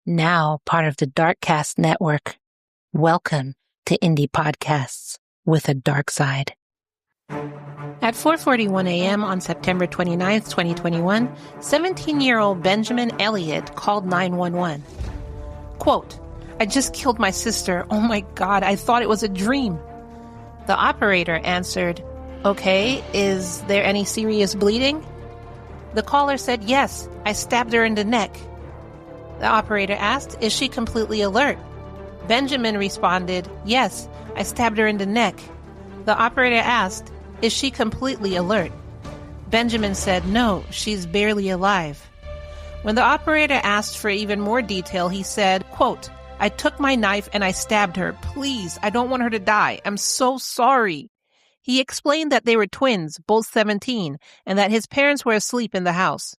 Now part of the Darkcast network. Welcome to Indie Podcasts with a dark side. At 4:41 a.m. on September 29th, 2021, 17-year-old Benjamin Elliott called 911. Quote, "I just killed my sister. Oh my God, I thought it was a dream." The operator answered, "Okay, is there any serious bleeding?" The caller said, "Yes, I stabbed her in the neck." The operator asked, "Is she completely alert?" Benjamin responded, "Yes, I stabbed her in the neck." The operator asked, "Is she completely alert?" Benjamin said, "No, she's barely alive." When the operator asked for even more detail, he said, quote, "I took my knife and I stabbed her. Please, I don't want her to die. I'm so sorry." He explained that they were twins, both 17, and that his parents were asleep in the house.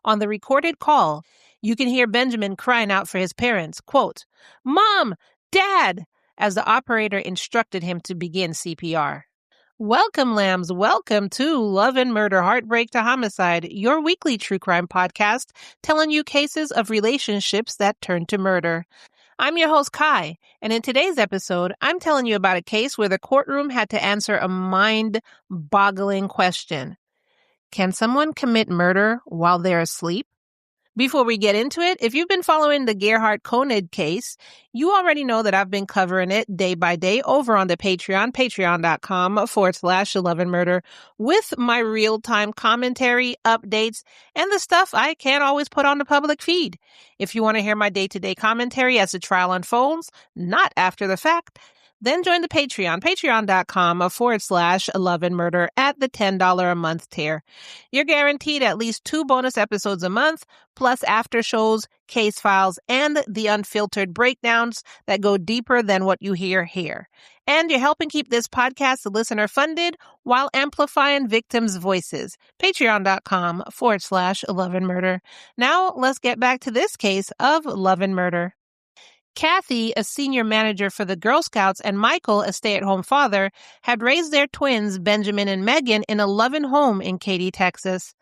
On the recorded call, you can hear Benjamin crying out for his parents, quote, "Mom! Dad!" as the operator instructed him to begin CPR. Welcome, lambs. Welcome to Love and Murder, Heartbreak to Homicide, your weekly true crime podcast telling you cases of relationships that turn to murder. I'm your host, Kai, and in today's episode, I'm telling you about a case where the courtroom had to answer a mind-boggling question. Can someone commit murder while they're asleep? Before we get into it, if you've been following the Gerhard Koenig case, you already know that I've been covering it day by day over on the Patreon, patreon.com/Love and Murder, with my real-time commentary, updates, and the stuff I can't always put on the public feed. If you want to hear my day-to-day commentary as the trial unfolds, not after the fact, then join the Patreon, patreon.com/Love and Murder at the $10 a month tier. You're guaranteed at least 2 bonus episodes a month, plus after shows, case files, and the unfiltered breakdowns that go deeper than what you hear here. And you're helping keep this podcast listener funded while amplifying victims' voices. Patreon.com/Love and Murder. Now let's get back to this case of love and murder. Kathy, a senior manager for the Girl Scouts, and Michael, a stay-at-home father, had raised their twins, Benjamin and Meghan, in a loving home in Katy, Texas.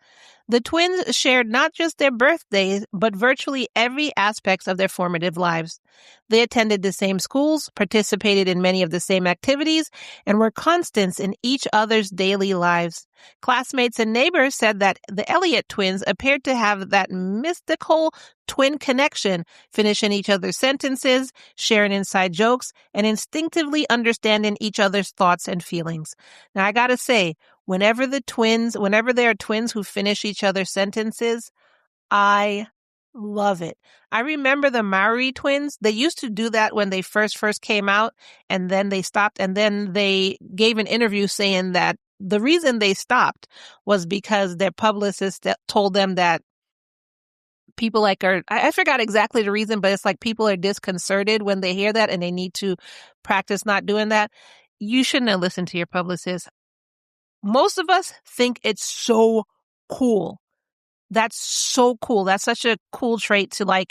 The twins shared not just their birthdays, but virtually every aspect of their formative lives. They attended the same schools, participated in many of the same activities, and were constants in each other's daily lives. Classmates and neighbors said that the Elliott twins appeared to have that mystical twin connection, finishing each other's sentences, sharing inside jokes, and instinctively understanding each other's thoughts and feelings. Now, I gotta say, whenever there are twins who finish each other's sentences, I love it. I remember the Maori twins. They used to do that when they first came out, and then they stopped, and then they gave an interview saying that the reason they stopped was because their publicist told them that people I forgot exactly the reason, but it's like people are disconcerted when they hear that and they need to practice not doing that. You shouldn't have listened to your publicist. Most of us think it's so cool. That's so cool. That's such a cool trait to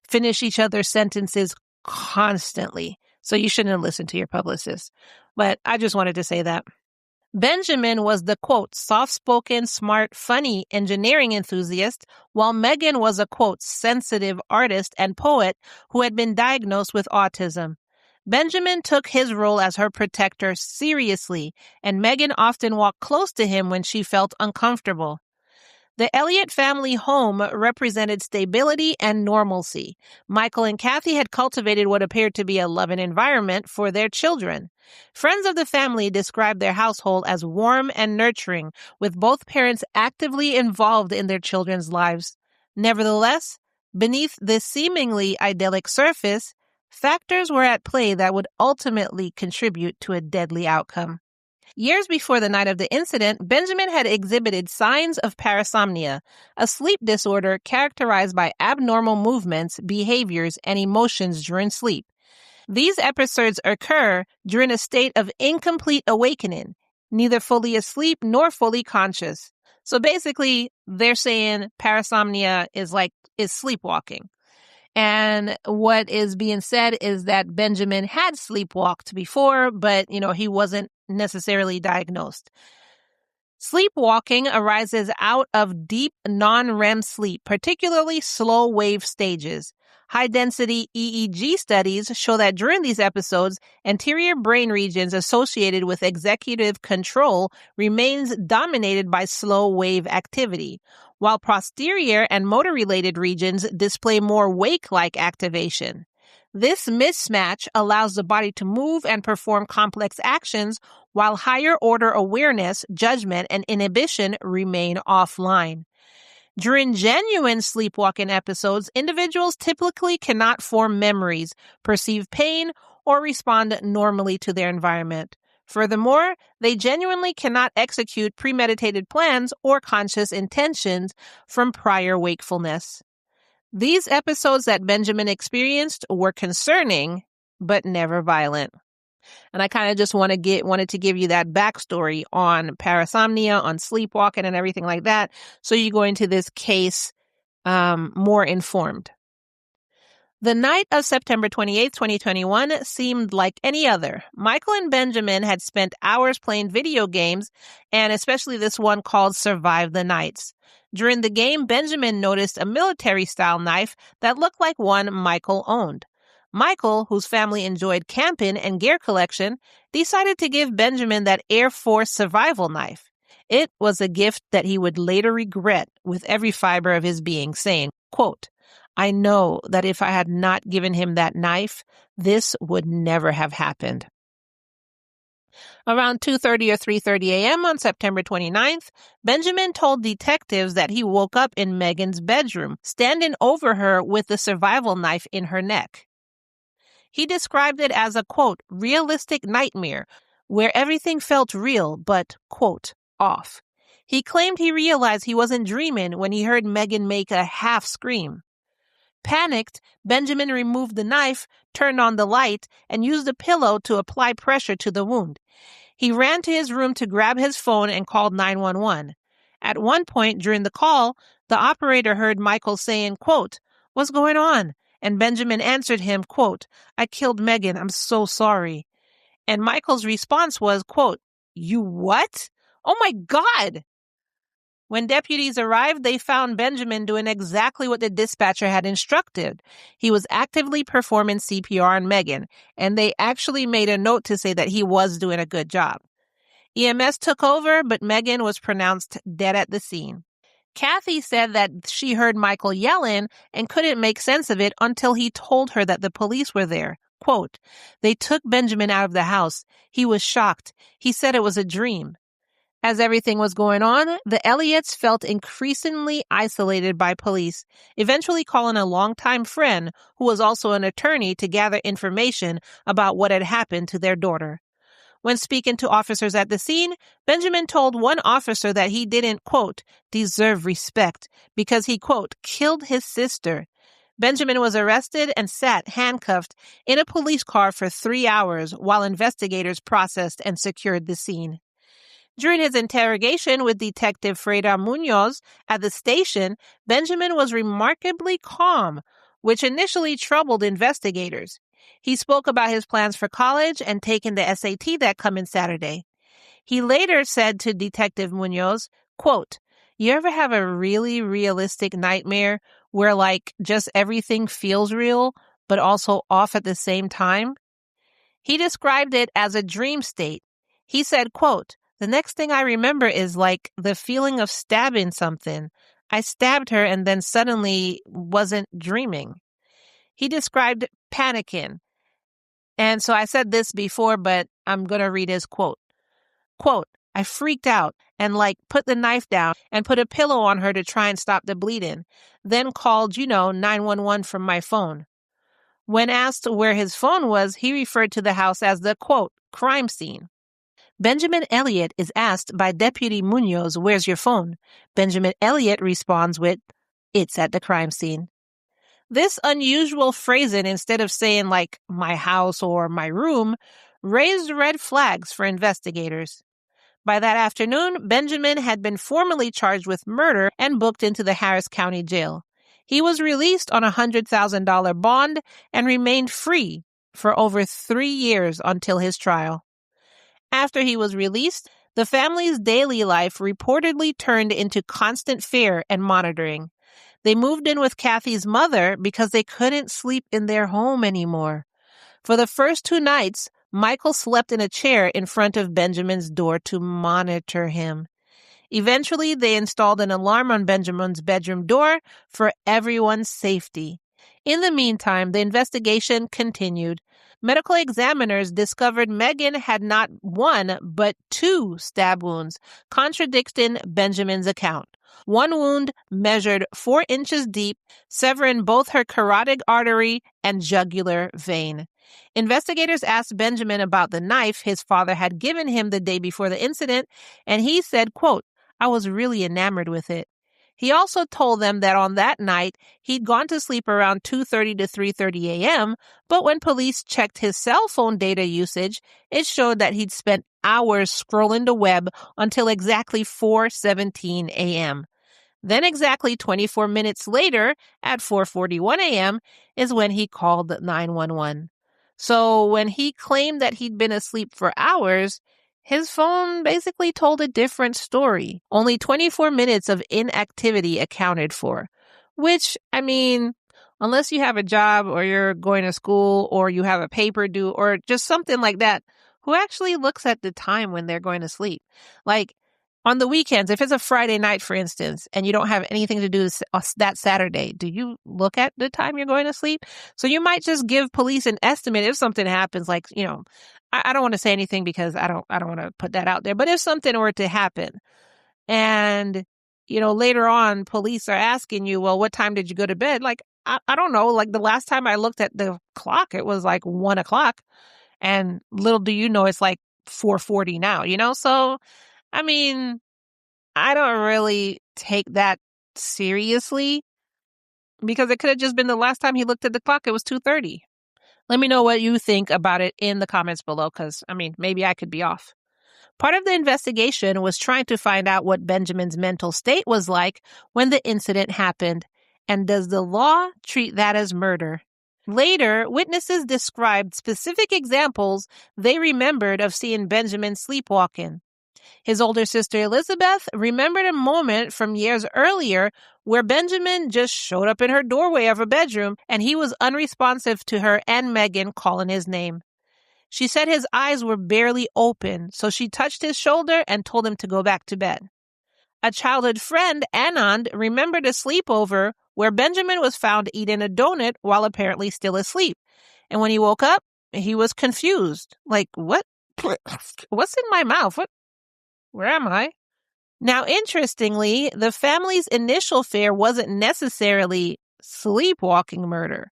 finish each other's sentences constantly. So you shouldn't have listened to your publicist. But I just wanted to say that. Benjamin was the, quote, soft-spoken, smart, funny engineering enthusiast, while Meghan was a, quote, sensitive artist and poet who had been diagnosed with autism. Benjamin took his role as her protector seriously, and Meghan often walked close to him when she felt uncomfortable. The Elliott family home represented stability and normalcy. Michael and Kathy had cultivated what appeared to be a loving environment for their children. Friends of the family described their household as warm and nurturing, with both parents actively involved in their children's lives. Nevertheless, beneath this seemingly idyllic surface, factors were at play that would ultimately contribute to a deadly outcome. Years before the night of the incident, Benjamin had exhibited signs of parasomnia, a sleep disorder characterized by abnormal movements, behaviors, and emotions during sleep. These episodes occur during a state of incomplete awakening, neither fully asleep nor fully conscious. So basically, they're saying parasomnia is sleepwalking. And what is being said is that Benjamin had sleepwalked before, but, he wasn't necessarily diagnosed. Sleepwalking arises out of deep non-REM sleep, particularly slow wave stages. High-density EEG studies show that during these episodes, anterior brain regions associated with executive control remains dominated by slow-wave activity, while posterior and motor-related regions display more wake-like activation. This mismatch allows the body to move and perform complex actions while higher-order awareness, judgment, and inhibition remain offline. During genuine sleepwalking episodes, individuals typically cannot form memories, perceive pain, or respond normally to their environment. Furthermore, they genuinely cannot execute premeditated plans or conscious intentions from prior wakefulness. These episodes that Benjamin experienced were concerning, but never violent. And I kind of just wanted to give you that backstory on parasomnia, on sleepwalking, and everything like that, so you go into this case more informed. The night of September 28, 2021 seemed like any other. Michael and Benjamin had spent hours playing video games, and especially this one called Survive the Nights. During the game, Benjamin noticed a military-style knife that looked like one Michael owned. Michael, whose family enjoyed camping and gear collection, decided to give Benjamin that Air Force survival knife. It was a gift that he would later regret with every fiber of his being, saying, quote, "I know that if I had not given him that knife, this would never have happened." Around 2:30 or 3:30 a.m. on September 29th, Benjamin told detectives that he woke up in Meghan's bedroom, standing over her with the survival knife in her neck. He described it as a, quote, "realistic nightmare where everything felt real but, quote, off." He claimed he realized he wasn't dreaming when he heard Meghan make a half scream. Panicked, Benjamin removed the knife, turned on the light, and used a pillow to apply pressure to the wound. He ran to his room to grab his phone and called 911. At one point during the call, the operator heard Michael saying, quote, "What's going on?" And Benjamin answered him, quote, "I killed Meghan. I'm so sorry." And Michael's response was, quote, "You what? Oh my God!" When deputies arrived, they found Benjamin doing exactly what the dispatcher had instructed. He was actively performing CPR on Meghan, and they actually made a note to say that he was doing a good job. EMS took over, but Meghan was pronounced dead at the scene. Kathy said that she heard Michael yelling and couldn't make sense of it until he told her that the police were there. Quote, "They took Benjamin out of the house. He was shocked. He said it was a dream." As everything was going on, the Elliots felt increasingly isolated by police, eventually calling a longtime friend who was also an attorney to gather information about what had happened to their daughter. When speaking to officers at the scene, Benjamin told one officer that he didn't, quote, "deserve respect because he, quote, killed his sister." Benjamin was arrested and sat handcuffed in a police car for 3 hours while investigators processed and secured the scene. During his interrogation with Detective Freda Munoz at the station, Benjamin was remarkably calm, which initially troubled investigators. He spoke about his plans for college and taking the SAT that coming Saturday. He later said to Detective Munoz, quote, "You ever have a really realistic nightmare where like just everything feels real, but also off at the same time?" He described it as a dream state. He said, quote, "The next thing I remember is like the feeling of stabbing something. I stabbed her and then suddenly wasn't dreaming." He described panicking. And so I said this before, but I'm going to read his quote. Quote, "I freaked out and like put the knife down and put a pillow on her to try and stop the bleeding. Then called, 911 from my phone." When asked where his phone was, he referred to the house as the, quote, "crime scene." Benjamin Elliott is asked by Deputy Munoz, "Where's your phone?" Benjamin Elliott responds with, "It's at the crime scene." This unusual phrasing, instead of saying like "my house" or "my room," raised red flags for investigators. By that afternoon, Benjamin had been formally charged with murder and booked into the Harris County Jail. He was released on a $100,000 bond and remained free for over 3 years until his trial. After he was released, the family's daily life reportedly turned into constant fear and monitoring. They moved in with Kathy's mother because they couldn't sleep in their home anymore. For the first 2 nights, Michael slept in a chair in front of Benjamin's door to monitor him. Eventually, they installed an alarm on Benjamin's bedroom door for everyone's safety. In the meantime, the investigation continued. Medical examiners discovered Meghan had not 1, but 2 stab wounds, contradicting Benjamin's account. One wound measured 4 inches deep, severing both her carotid artery and jugular vein. Investigators asked Benjamin about the knife his father had given him the day before the incident, and he said, quote, "I was really enamored with it." He also told them that on that night, he'd gone to sleep around 2:30 to 3:30 a.m., but when police checked his cell phone data usage, it showed that he'd spent hours scrolling the web until exactly 4:17 a.m. Then exactly 24 minutes later, at 4:41 a.m., is when he called 911. So when he claimed that he'd been asleep for hours, his phone basically told a different story. Only 24 minutes of inactivity accounted for. Which, I mean, unless you have a job or you're going to school or you have a paper due or just something like that, who actually looks at the time when they're going to sleep? Like, on the weekends, if it's a Friday night, for instance, and you don't have anything to do that Saturday, do you look at the time you're going to sleep? So you might just give police an estimate if something happens, like, I don't want to say anything because I don't want to put that out there. But if something were to happen and, later on, police are asking you, well, what time did you go to bed? Like, I don't know. Like the last time I looked at the clock, it was like 1 o'clock. And little do you know, it's like 4:40 now, So, I mean, I don't really take that seriously because it could have just been the last time he looked at the clock. It was 2:30. Let me know what you think about it in the comments below because, maybe I could be off. Part of the investigation was trying to find out what Benjamin's mental state was like when the incident happened. And does the law treat that as murder? Later, witnesses described specific examples they remembered of seeing Benjamin sleepwalking. His older sister Elizabeth remembered a moment from years earlier where Benjamin just showed up in her doorway of her bedroom and he was unresponsive to her and Meghan calling his name. She said his eyes were barely open, so she touched his shoulder and told him to go back to bed. A childhood friend, Anand, remembered a sleepover where Benjamin was found eating a donut while apparently still asleep. And when he woke up, he was confused. Like, what? What's in my mouth? Where am I? Now, interestingly, the family's initial fear wasn't necessarily sleepwalking murder.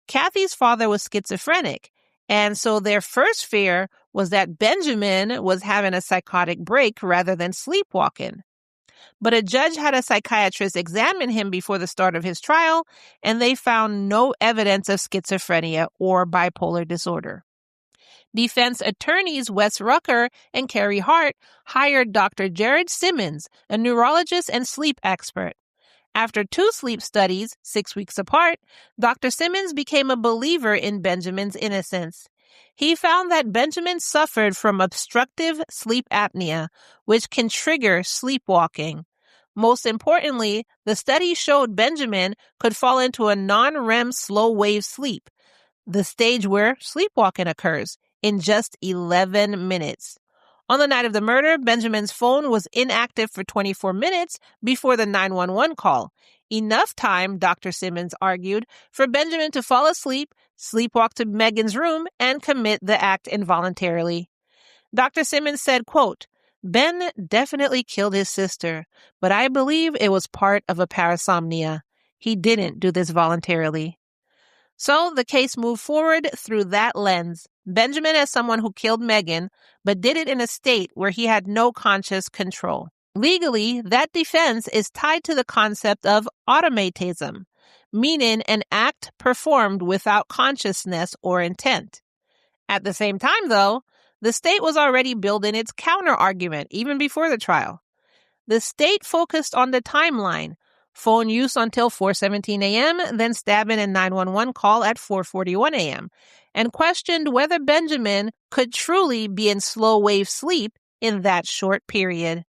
Kathy's father was schizophrenic, and so their first fear was that Benjamin was having a psychotic break rather than sleepwalking. But a judge had a psychiatrist examine him before the start of his trial, and they found no evidence of schizophrenia or bipolar disorder. Defense attorneys Wes Rucker and Carrie Hart hired Dr. Jared Simmons, a neurologist and sleep expert. After 2 sleep studies, 6 weeks apart, Dr. Simmons became a believer in Benjamin's innocence. He found that Benjamin suffered from obstructive sleep apnea, which can trigger sleepwalking. Most importantly, the study showed Benjamin could fall into a non-REM slow-wave sleep, the stage where sleepwalking occurs, in just 11 minutes. On the night of the murder, Benjamin's phone was inactive for 24 minutes before the 911 call. Enough time, Dr. Simmons argued, for Benjamin to fall asleep, sleepwalk to Meghan's room, and commit the act involuntarily. Dr. Simmons said, quote, "Ben definitely killed his sister, but I believe it was part of a parasomnia. He didn't do this voluntarily." So the case moved forward through that lens. Benjamin as someone who killed Meghan, but did it in a state where he had no conscious control. Legally, that defense is tied to the concept of automatism, meaning an act performed without consciousness or intent. At the same time, though, the state was already building its counter-argument even before the trial. The state focused on the timeline, phone use until 4:17 a.m., then stabbing and 911 call at 4:41 a.m., and questioned whether Benjamin could truly be in slow-wave sleep in that short period.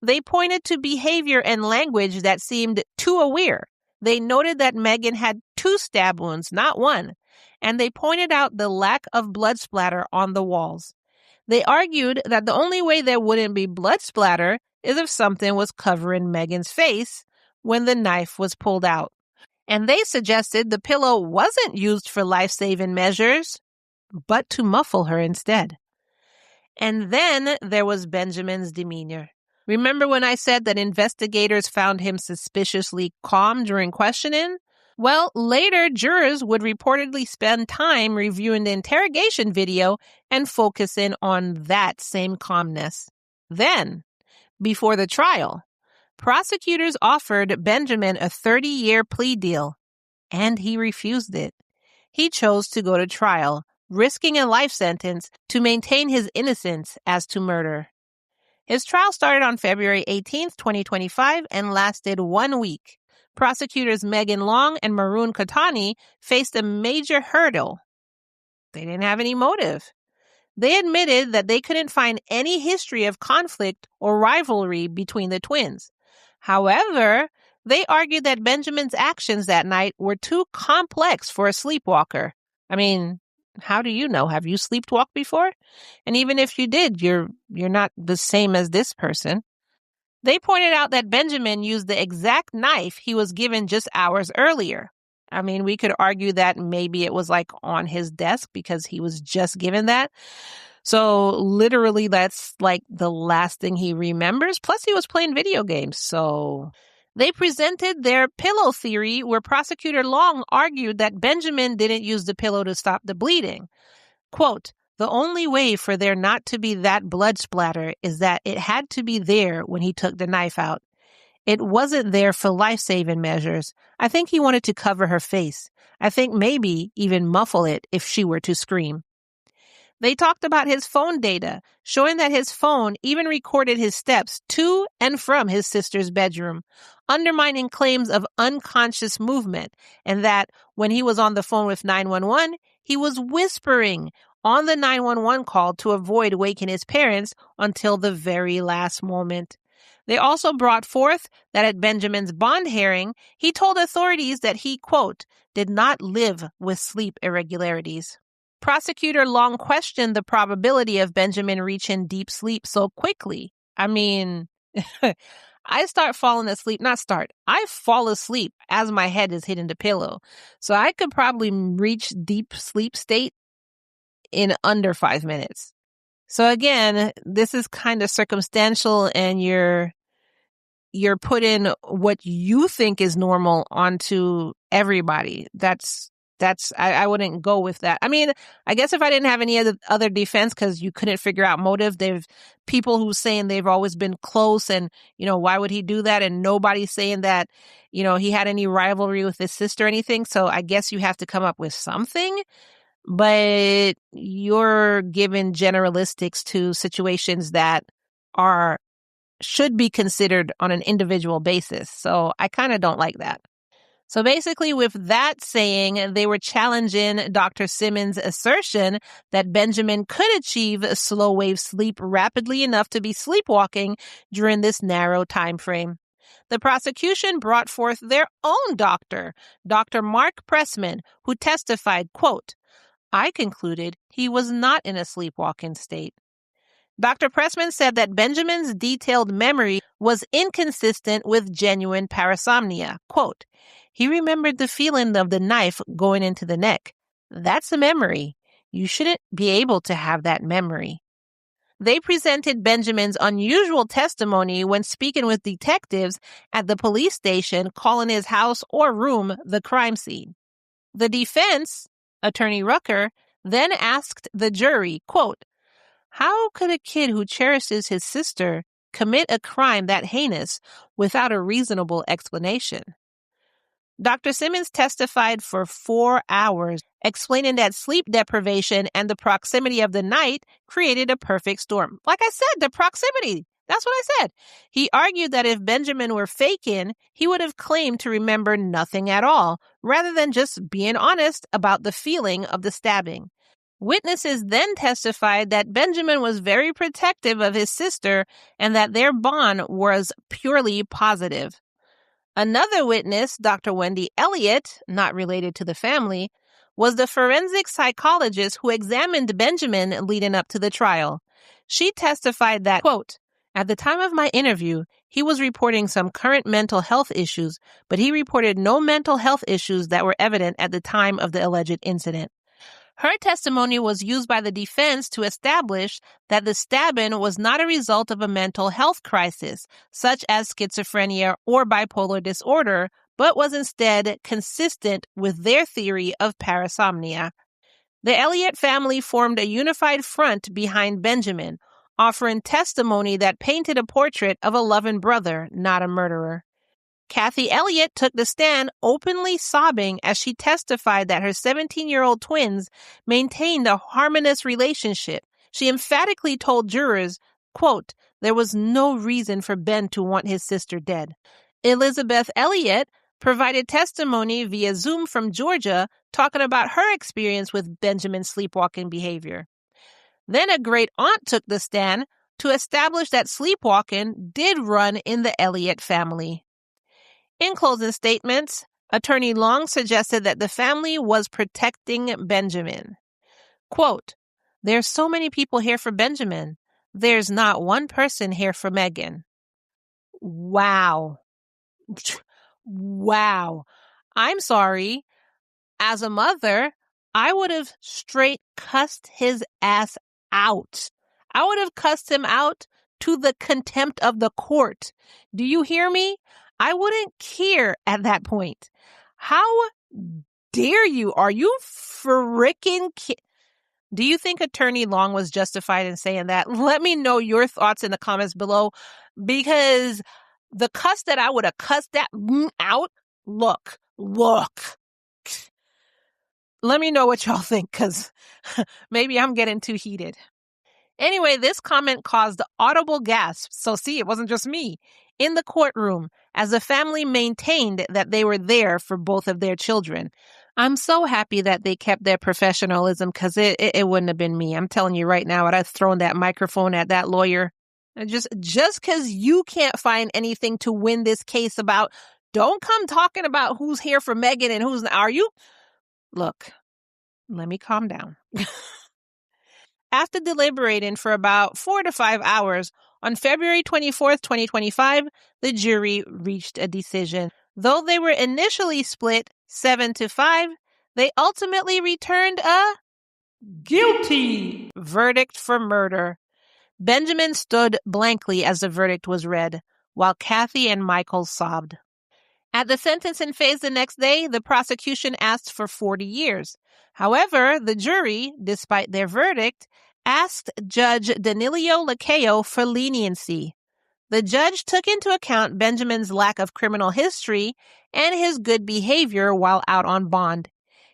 They pointed to behavior and language that seemed too aware, They noted that Meghan had 2 stab wounds, not 1, and they pointed out the lack of blood splatter on the walls. They argued that the only way there wouldn't be blood splatter is if something was covering Meghan's face when the knife was pulled out. And they suggested the pillow wasn't used for life-saving measures, but to muffle her instead. And then there was Benjamin's demeanor. Remember when I said that investigators found him suspiciously calm during questioning? Well, later jurors would reportedly spend time reviewing the interrogation video and focusing on that same calmness. Then, before the trial, prosecutors offered Benjamin a 30-year plea deal, and he refused it. He chose to go to trial, risking a life sentence to maintain his innocence as to murder. His trial started on February 18, 2025, and lasted 1 week. Prosecutors Megan Long and Maroon Kotani faced a major hurdle. They didn't have any motive. They admitted that they couldn't find any history of conflict or rivalry between the twins. However, they argued that Benjamin's actions that night were too complex for a sleepwalker. I mean, how do you know? Have you sleepwalked before? And even if you did, you're not the same as this person. They pointed out that Benjamin used the exact knife he was given just hours earlier. I mean, we could argue that maybe it was like on his desk because he was just given that. So literally that's like the last thing he remembers. Plus he was playing video games. So they presented their pillow theory where Prosecutor Long argued that Benjamin didn't use the pillow to stop the bleeding. Quote, "The only way for there not to be that blood splatter is that it had to be there when he took the knife out. It wasn't there for life-saving measures. I think he wanted to cover her face. I think maybe even muffle it if she were to scream." They talked about his phone data, showing that his phone even recorded his steps to and from his sister's bedroom, undermining claims of unconscious movement, and that when he was on the phone with 911, he was whispering on the 911 call to avoid waking his parents until the very last moment. They also brought forth that at Benjamin's bond hearing, he told authorities that he, quote, "did not live with sleep irregularities." Prosecutor Long questioned the probability of Benjamin reaching deep sleep so quickly. I mean, I fall asleep as my head is hitting the pillow. So I could probably reach deep sleep state in under 5 minutes. So again, this is kind of circumstantial and you're putting what you think is normal onto everybody. I wouldn't go with that. I mean, I guess if I didn't have any other defense because you couldn't figure out motive, they've people who saying they've always been close and, why would he do that? And nobody's saying that, he had any rivalry with his sister or anything. So I guess you have to come up with something, but you're giving generalistics to situations that should be considered on an individual basis. So I kind of don't like that. So basically, with that saying, they were challenging Dr. Simmons' assertion that Benjamin could achieve slow wave sleep rapidly enough to be sleepwalking during this narrow time frame. The prosecution brought forth their own doctor, Dr. Mark Pressman, who testified, quote, "I concluded he was not in a sleepwalking state." Dr. Pressman said that Benjamin's detailed memory was inconsistent with genuine parasomnia. Quote, "He remembered the feeling of the knife going into the neck. That's a memory. You shouldn't be able to have that memory." They presented Benjamin's unusual testimony when speaking with detectives at the police station, calling his house or room the crime scene. The defense, Attorney Rucker, then asked the jury, quote, "How could a kid who cherishes his sister commit a crime that heinous without a reasonable explanation?" Dr. Simmons testified for 4 hours, explaining that sleep deprivation and the proximity of the night created a perfect storm. Like I said, the proximity. That's what I said. He argued that if Benjamin were faking, he would have claimed to remember nothing at all, rather than just being honest about the feeling of the stabbing. Witnesses then testified that Benjamin was very protective of his sister and that their bond was purely positive. Another witness, Dr. Wendy Elliott, not related to the family, was the forensic psychologist who examined Benjamin leading up to the trial. She testified that, quote, at the time of my interview, he was reporting some current mental health issues, but he reported no mental health issues that were evident at the time of the alleged incident. Her testimony was used by the defense to establish that the stabbing was not a result of a mental health crisis, such as schizophrenia or bipolar disorder, but was instead consistent with their theory of parasomnia. The Elliott family formed a unified front behind Benjamin, offering testimony that painted a portrait of a loving brother, not a murderer. Kathy Elliott took the stand openly sobbing as she testified that her 17-year-old twins maintained a harmonious relationship. She emphatically told jurors, quote, there was no reason for Ben to want his sister dead. Elizabeth Elliott provided testimony via Zoom from Georgia, talking about her experience with Benjamin's sleepwalking behavior. Then a great aunt took the stand to establish that sleepwalking did run in the Elliott family. In closing statements, Attorney Long suggested that the family was protecting Benjamin. Quote, there's so many people here for Benjamin. There's not one person here for Meghan. Wow. Wow. I'm sorry. As a mother, I would have straight cussed his ass out. I would have cussed him out to the contempt of the court. Do you hear me? I wouldn't care at that point. How dare you? Are you freaking Do you think Attorney Long was justified in saying that? Let me know your thoughts in the comments below, because the cuss that I would have cussed that out, look. Let me know what y'all think, because maybe I'm getting too heated. Anyway, this comment caused audible gasps, so see, it wasn't just me, in the courtroom, as the family maintained that they were there for both of their children. I'm so happy that they kept their professionalism, because it wouldn't have been me. I'm telling you right now, I'd have thrown that microphone at that lawyer. Just because you can't find anything to win this case about, don't come talking about who's here for Meghan and who's not. Are you? Look, let me calm down. After deliberating for about 4 to 5 hours, on February 24th, 2025, the jury reached a decision. Though they were initially split 7-5, they ultimately returned a guilty verdict for murder. Benjamin stood blankly as the verdict was read, while Kathy and Michael sobbed. At the sentencing phase the next day, the prosecution asked for 40 years. However, the jury, despite their verdict, asked Judge Danilo Lacayo for leniency. The judge took into account Benjamin's lack of criminal history and his good behavior while out on bond.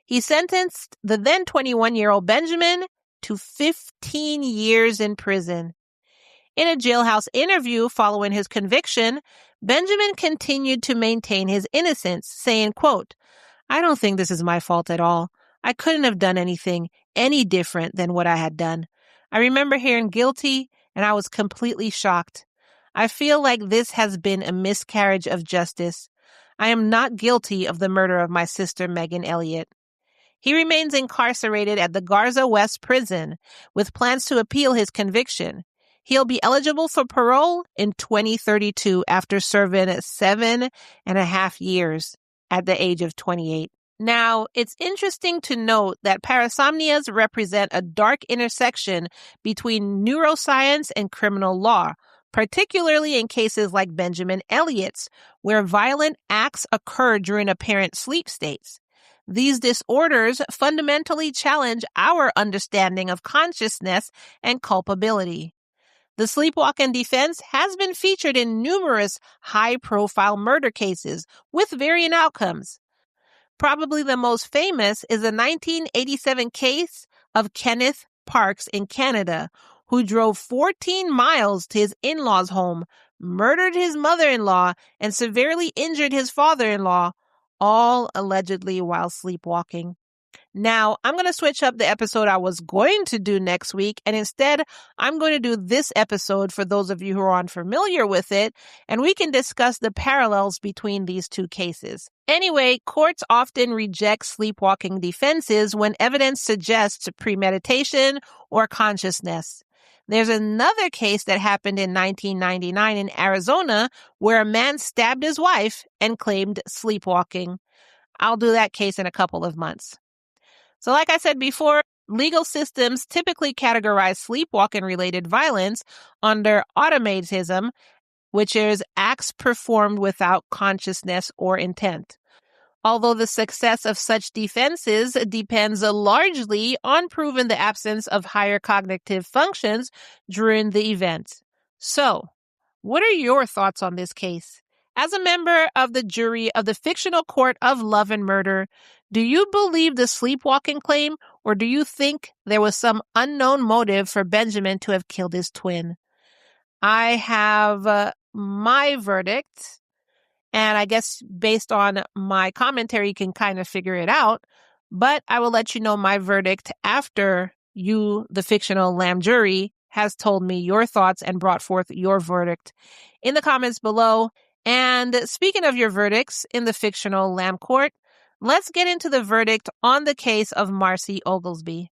He sentenced the then 21-year-old Benjamin to 15 years in prison. In a jailhouse interview following his conviction, Benjamin continued to maintain his innocence, saying, quote, I don't think this is my fault at all. I couldn't have done anything any different than what I had done. I remember hearing guilty, and I was completely shocked. I feel like this has been a miscarriage of justice. I am not guilty of the murder of my sister, Meghan Elliott. He remains incarcerated at the Garza West prison with plans to appeal his conviction. He'll be eligible for parole in 2032 after serving 7.5 years at the age of 28. Now, it's interesting to note that parasomnias represent a dark intersection between neuroscience and criminal law, particularly in cases like Benjamin Elliott's, where violent acts occur during apparent sleep states. These disorders fundamentally challenge our understanding of consciousness and culpability. The sleepwalking defense has been featured in numerous high-profile murder cases with varying outcomes. Probably the most famous is the 1987 case of Kenneth Parks in Canada, who drove 14 miles to his in-laws' home, murdered his mother-in-law, and severely injured his father-in-law, all allegedly while sleepwalking. Now, I'm going to switch up the episode I was going to do next week, and instead, I'm going to do this episode for those of you who are unfamiliar with it, and we can discuss the parallels between these two cases. Anyway, courts often reject sleepwalking defenses when evidence suggests premeditation or consciousness. There's another case that happened in 1999 in Arizona where a man stabbed his wife and claimed sleepwalking. I'll do that case in a couple of months. So like I said before, legal systems typically categorize sleepwalking-related violence under automatism, which is acts performed without consciousness or intent. Although the success of such defenses depends largely on proving the absence of higher cognitive functions during the event. So, what are your thoughts on this case? As a member of the jury of the fictional court of love and murder, do you believe the sleepwalking claim, or do you think there was some unknown motive for Benjamin to have killed his twin? I have my verdict, and I guess based on my commentary, you can kind of figure it out, but I will let you know my verdict after you, the fictional Lamb jury, has told me your thoughts and brought forth your verdict in the comments below. And speaking of your verdicts in the fictional Lamb court, let's get into the verdict on the case of Marcy Oglesby.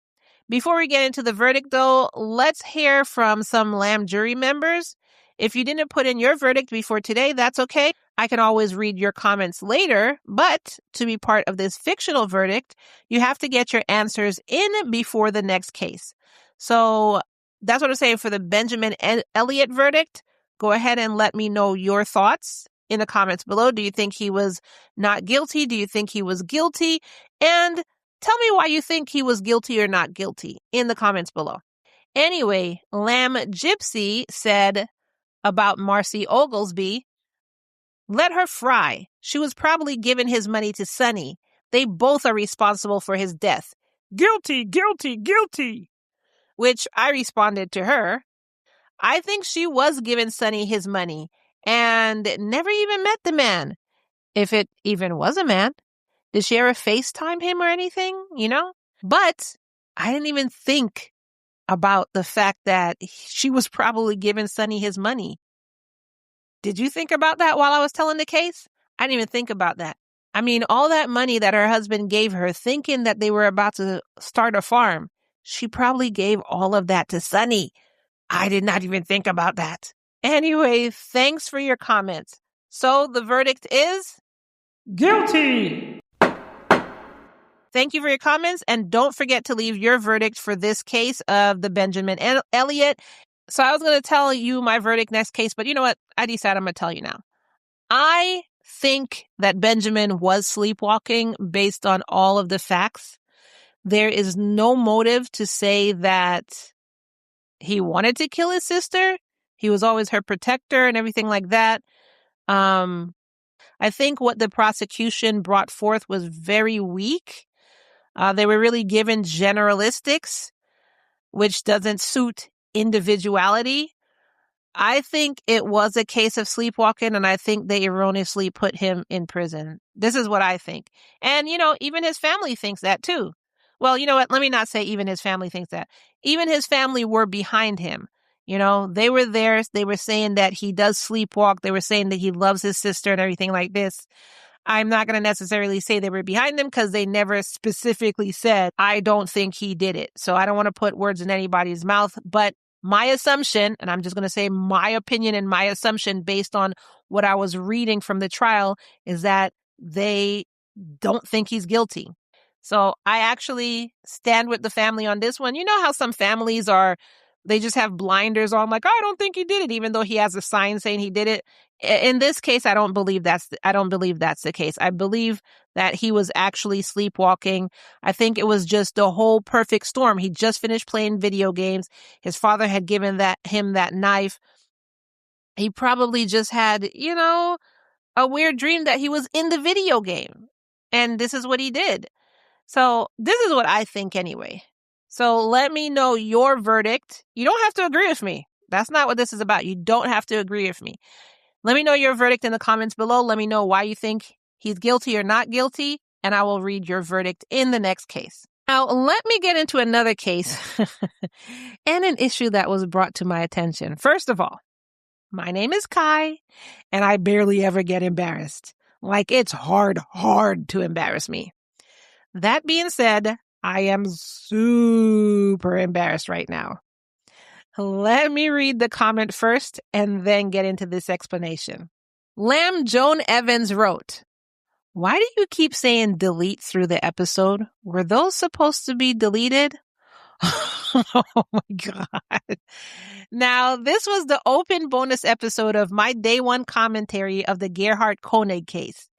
Before we get into the verdict, though, let's hear from some Lamb jury members. If you didn't put in your verdict before today, that's okay. I can always read your comments later, but to be part of this fictional verdict, you have to get your answers in before the next case. So that's what I'm saying for the Benjamin Elliott verdict. Go ahead and let me know your thoughts in the comments below. Do you think he was not guilty? Do you think he was guilty? And tell me why you think he was guilty or not guilty in the comments below. Anyway, Lamb Gypsy said about Marcy Oglesby, let her fry. She was probably giving his money to Sonny. They both are responsible for his death. Guilty, guilty, guilty. Which I responded to her. I think she was giving Sonny his money and never even met the man. If it even was a man. Did she ever FaceTime him or anything? But I didn't even think about the fact that she was probably giving Sonny his money. Did you think about that while I was telling the case? I didn't even think about that. I mean, all that money that her husband gave her, thinking that they were about to start a farm, she probably gave all of that to Sonny. I did not even think about that. Anyway, thanks for your comments. So the verdict is guilty. Thank you for your comments, and don't forget to leave your verdict for this case of the Benjamin Elliott. So I was going to tell you my verdict next case, but you know what? I decided I'm going to tell you now. I think that Benjamin was sleepwalking based on all of the facts. There is no motive to say that he wanted to kill his sister. He was always her protector and everything like that. I think what the prosecution brought forth was very weak. They were really given generalistics, which doesn't suit individuality. I think it was a case of sleepwalking, and I think they erroneously put him in prison. This is what I think. And, even his family thinks that too. Well, you know what? Let me not say even his family thinks that. Even his family were behind him. They were there. They were saying that he does sleepwalk. They were saying that he loves his sister and everything like this. I'm not going to necessarily say they were behind him because they never specifically said, I don't think he did it. So I don't want to put words in anybody's mouth. But my assumption, and I'm just going to say my opinion and my assumption based on what I was reading from the trial, is that they don't think he's guilty. So I actually stand with the family on this one. You know how some families they just have blinders on, like, I don't think he did it, even though he has a sign saying he did it. In this case, I don't believe that's the case. I believe that he was actually sleepwalking. I think it was just a whole perfect storm. He just finished playing video games. His father had given him that knife. He probably just had, a weird dream that he was in the video game. And this is what he did. So this is what I think anyway. So let me know your verdict. You don't have to agree with me. That's not what this is about. You don't have to agree with me. Let me know your verdict in the comments below. Let me know why you think he's guilty or not guilty. and I will read your verdict in the next case. Now, let me get into another case and an issue that was brought to my attention. First of all, my name is Kai, and I barely ever get embarrassed. Like, it's hard to embarrass me. That being said, I am super embarrassed right now. Let me read the comment first and then get into this explanation. Lamb Joan Evans wrote, "Why do you keep saying delete through the episode? Were those supposed to be deleted?" Oh my God. Now, this was the open bonus episode of my day one commentary of the Gerhard Koenig case.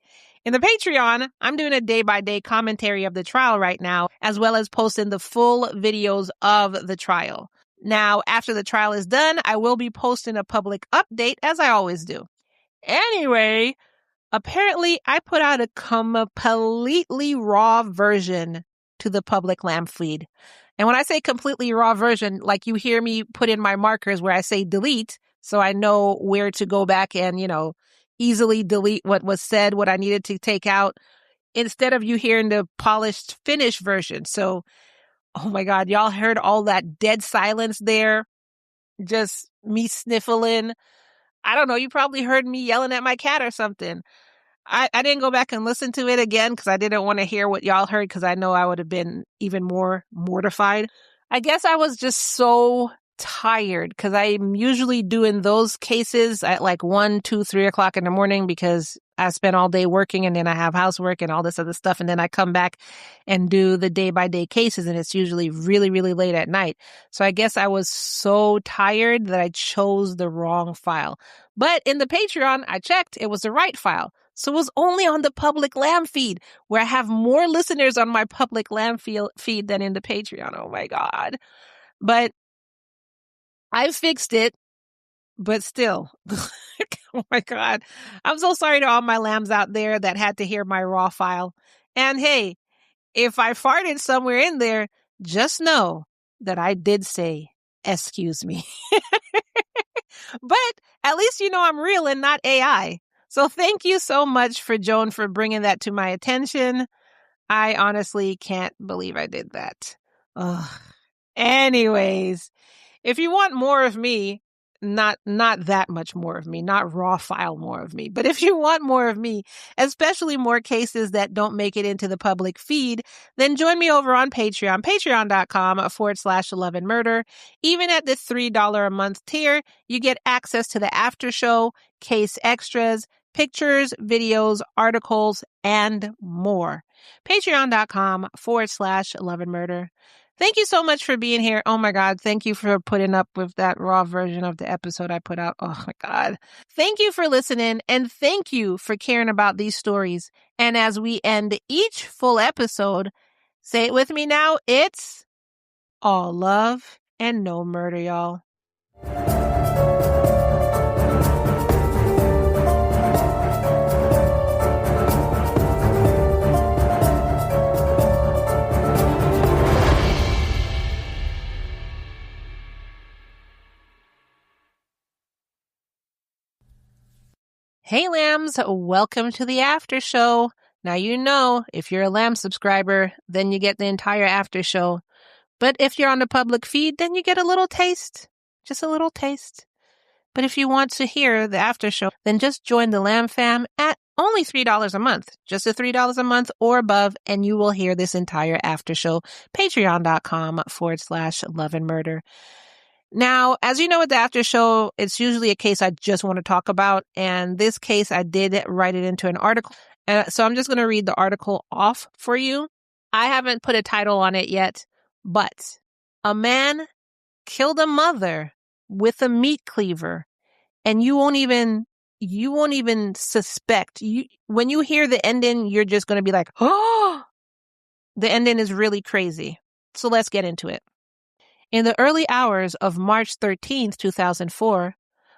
In the Patreon, I'm doing a day-by-day commentary of the trial right now, as well as posting the full videos of the trial. Now, after the trial is done, I will be posting a public update, as I always do. Anyway, apparently I put out a completely raw version to the public Lamb feed. And when I say completely raw version, like you hear me put in my markers where I say delete, so I know where to go back and, easily delete what was said, what I needed to take out, instead of you hearing the polished, finished version. So, oh my God, y'all heard all that dead silence there? Just me sniffling. I don't know, you probably heard me yelling at my cat or something. I didn't go back and listen to it again because I didn't want to hear what y'all heard because I know I would have been even more mortified. I guess I was just so tired because I'm usually doing those cases at like 1, 2, 3 o'clock in the morning because I spent all day working and then I have housework and all this other stuff. And then I come back and do the day-by-day cases and it's usually really, really late at night. So I guess I was so tired that I chose the wrong file. But in the Patreon, I checked, it was the right file. So it was only on the public Lamb feed where I have more listeners on my public Lamb feed than in the Patreon. Oh my God. But I fixed it, but still. Oh my God. I'm so sorry to all my lambs out there that had to hear my raw file. And hey, if I farted somewhere in there, just know that I did say, excuse me. But at least you know I'm real and not AI. So thank you so much for Joan for bringing that to my attention. I honestly can't believe I did that. Ugh. Anyways, if you want more of me, not that much more of me, not raw file more of me, but if you want more of me, especially more cases that don't make it into the public feed, then join me over on Patreon, patreon.com/Love and Murder. Even at the $3 a month tier, you get access to the after show, case extras, pictures, videos, articles, and more. Patreon.com/Love and Murder. Thank you so much for being here. Oh my God. Thank you for putting up with that raw version of the episode I put out. Oh my God. Thank you for listening and thank you for caring about these stories. And as we end each full episode, say it with me now. It's all love and no murder, y'all. Hey lambs, welcome to the after show. Now you know, if you're a lamb subscriber, then you get the entire after show. But if you're on the public feed, then you get a little taste. Just a little taste. But if you want to hear the after show, then just join the Lamb Fam at only $3 a month. Just at $3 a month or above, and you will hear this entire after show. Patreon.com/Love and Murder. Now, as you know, with the after show, it's usually a case I just want to talk about. And this case, I did write it into an article. So I'm just going to read the article off for you. I haven't put a title on it yet, but a man killed a mother with a meat cleaver, and you won't even suspect. When you hear the ending, you're just going to be like, oh, the ending is really crazy. So let's get into it. In the early hours of March 13th, 2004,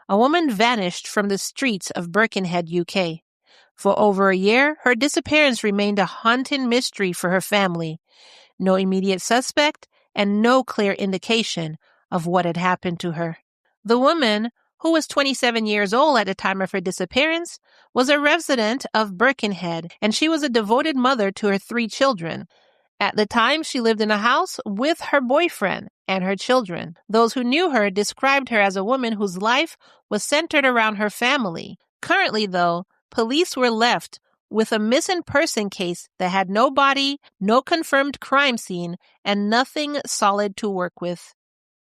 a woman vanished from the streets of Birkenhead, UK. For over a year, her disappearance remained a haunting mystery for her family. No immediate suspect and no clear indication of what had happened to her. The woman who was 27 years old at the time of her disappearance, was a resident of Birkenhead, and she was a devoted mother to her 3 children. At the time, she lived in a house with her boyfriend and her children. Those who knew her described her as a woman whose life was centered around her family. Currently, though, police were left with a missing person case that had no body, no confirmed crime scene, and nothing solid to work with.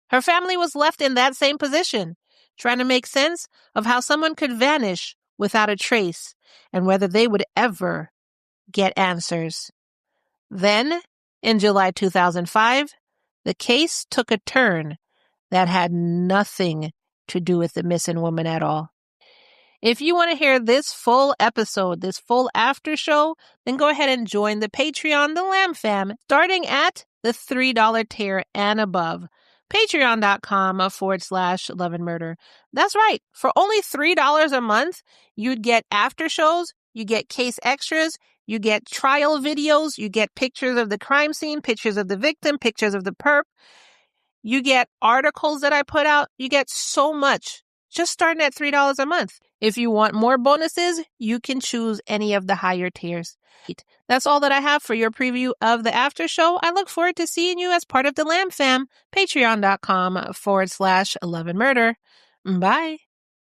Her family was left in that same position, trying to make sense of how someone could vanish without a trace and whether they would ever get answers. Then, in July 2005, the case took a turn that had nothing to do with the missing woman at all. If you want to hear this full episode, this full after show, then go ahead and join the Patreon, the Lamb Fam, starting at the $3 tier and above. Patreon.com/Love and Murder. That's right. For only $3 a month, you'd get after shows, you get case extras, you get trial videos, you get pictures of the crime scene, pictures of the victim, pictures of the perp. You get articles that I put out. You get so much, just starting at $3 a month. If you want more bonuses, you can choose any of the higher tiers. That's all that I have for your preview of the after show. I look forward to seeing you as part of the Lamb Fam. Patreon.com/Love and Murder. Bye.